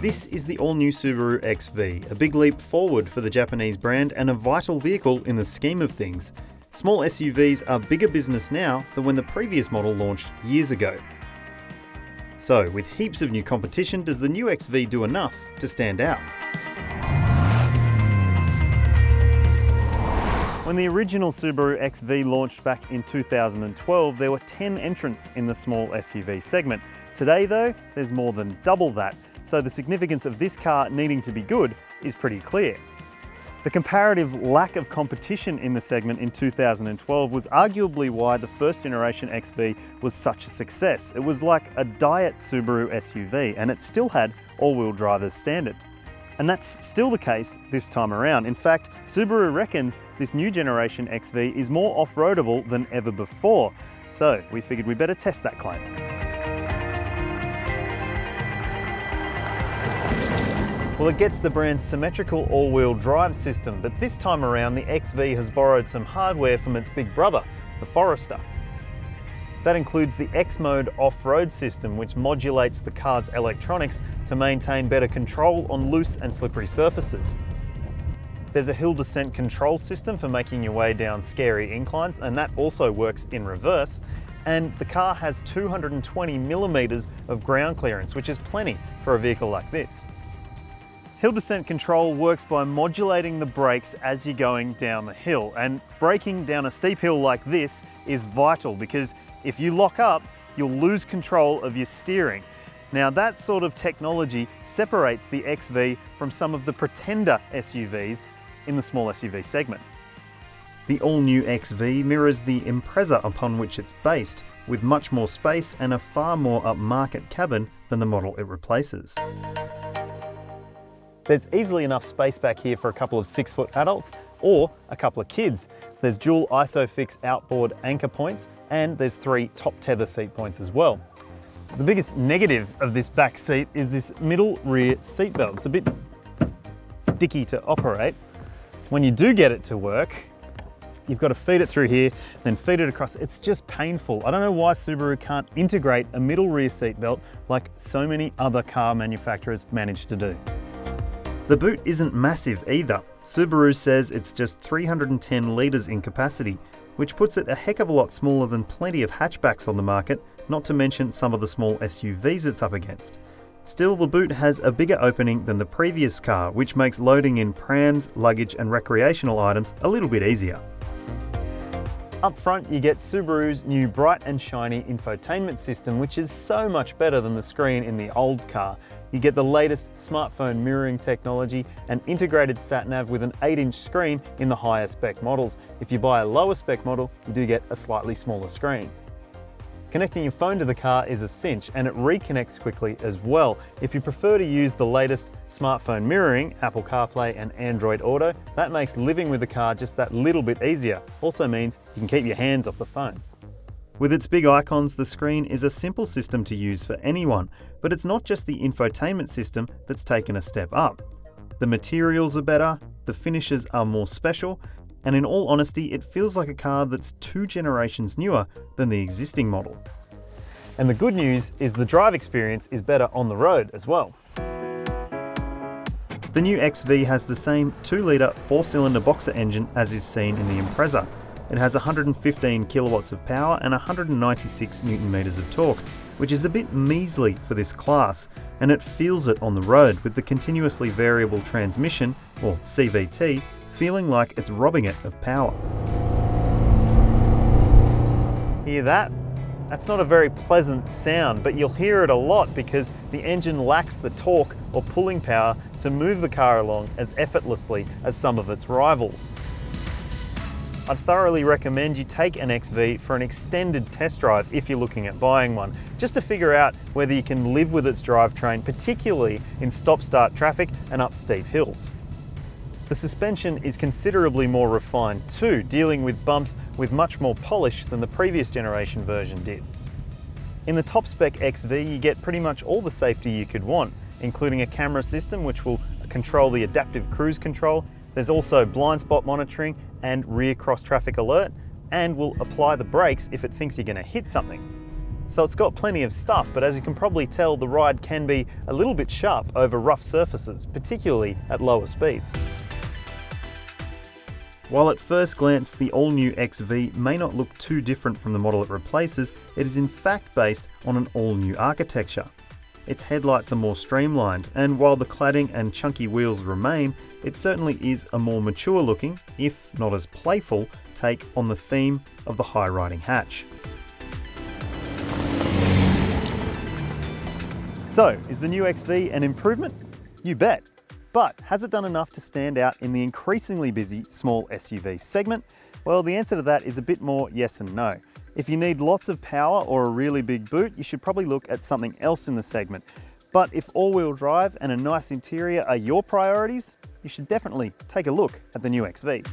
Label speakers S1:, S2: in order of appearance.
S1: This is the all-new Subaru XV, a big leap forward for the Japanese brand and a vital vehicle in the scheme of things. Small SUVs are bigger business now than when the previous model launched years ago. So, with heaps of new competition, does the new XV do enough to stand out? When the original Subaru XV launched back in 2012, there were 10 entrants in the small SUV segment. Today though, there's more than double that, so the significance of this car needing to be good is pretty clear. The comparative lack of competition in the segment in 2012 was arguably why the first generation XV was such a success. It was like a diet Subaru SUV, and it still had all-wheel drive as standard. And that's still the case this time around. In fact, Subaru reckons this new generation XV is more off-roadable than ever before. So we figured we better test that claim. Well, it gets the brand's symmetrical all-wheel drive system, but this time around the XV has borrowed some hardware from its big brother, the Forester. That includes the X-Mode off-road system, which modulates the car's electronics to maintain better control on loose and slippery surfaces. There's a hill descent control system for making your way down scary inclines, and that also works in reverse. And the car has 220 millimeters of ground clearance, which is plenty for a vehicle like this. Hill descent control works by modulating the brakes as you're going down the hill, and braking down a steep hill like this is vital because if you lock up, you'll lose control of your steering. Now that sort of technology separates the XV from some of the pretender SUVs in the small SUV segment. The all-new XV mirrors the Impreza upon which it's based, with much more space and a far more upmarket cabin than the model it replaces. There's easily enough space back here for a couple of 6-foot adults or a couple of kids. There's dual ISOFIX outboard anchor points, and there's 3 top tether seat points as well. The biggest negative of this back seat is this middle rear seat belt. It's a bit dicky to operate. When you do get it to work, you've got to feed it through here, then feed it across. It's just painful. I don't know why Subaru can't integrate a middle rear seat belt like so many other car manufacturers manage to do. The boot isn't massive either. Subaru says it's just 310 litres in capacity, which puts it a heck of a lot smaller than plenty of hatchbacks on the market, not to mention some of the small SUVs it's up against. Still, the boot has a bigger opening than the previous car, which makes loading in prams, luggage and recreational items a little bit easier. Up front, you get Subaru's new bright and shiny infotainment system, which is so much better than the screen in the old car. You get the latest smartphone mirroring technology and integrated sat-nav with an 8-inch screen in the higher spec models. If you buy a lower spec model, you do get a slightly smaller screen. Connecting your phone to the car is a cinch, and it reconnects quickly as well. If you prefer to use the latest smartphone mirroring, Apple CarPlay and Android Auto, that makes living with the car just that little bit easier. Also means you can keep your hands off the phone. With its big icons, the screen is a simple system to use for anyone, but it's not just the infotainment system that's taken a step up. The materials are better, the finishes are more special, and in all honesty, it feels like a car that's 2 generations newer than the existing model. And the good news is the drive experience is better on the road as well. The new XV has the same 2-litre 4-cylinder boxer engine as is seen in the Impreza. It has 115 kilowatts of power and 196 Newton-meters of torque, which is a bit measly for this class, and it feels it on the road with the continuously variable transmission, or CVT, feeling like it's robbing it of power. Hear that? That's not a very pleasant sound, but you'll hear it a lot because the engine lacks the torque or pulling power to move the car along as effortlessly as some of its rivals. I'd thoroughly recommend you take an XV for an extended test drive if you're looking at buying one, just to figure out whether you can live with its drivetrain, particularly in stop-start traffic and up steep hills. The suspension is considerably more refined too, dealing with bumps with much more polish than the previous generation version did. In the top spec XV, you get pretty much all the safety you could want, including a camera system which will control the adaptive cruise control. There's also blind spot monitoring and rear cross traffic alert, and will apply the brakes if it thinks you're going to hit something. so it's got plenty of stuff, but as you can probably tell, the ride can be a little bit sharp over rough surfaces, particularly at lower speeds. While at first glance the all-new XV may not look too different from the model it replaces, it is in fact based on an all-new architecture. Its headlights are more streamlined, and while the cladding and chunky wheels remain, it certainly is a more mature looking, if not as playful, take on the theme of the high riding hatch. So, is the new XV an improvement? You bet. But has it done enough to stand out in the increasingly busy small SUV segment? Well, the answer to that is a bit more yes and no. If you need lots of power or a really big boot, you should probably look at something else in the segment. But if all-wheel drive and a nice interior are your priorities, you should definitely take a look at the new XV.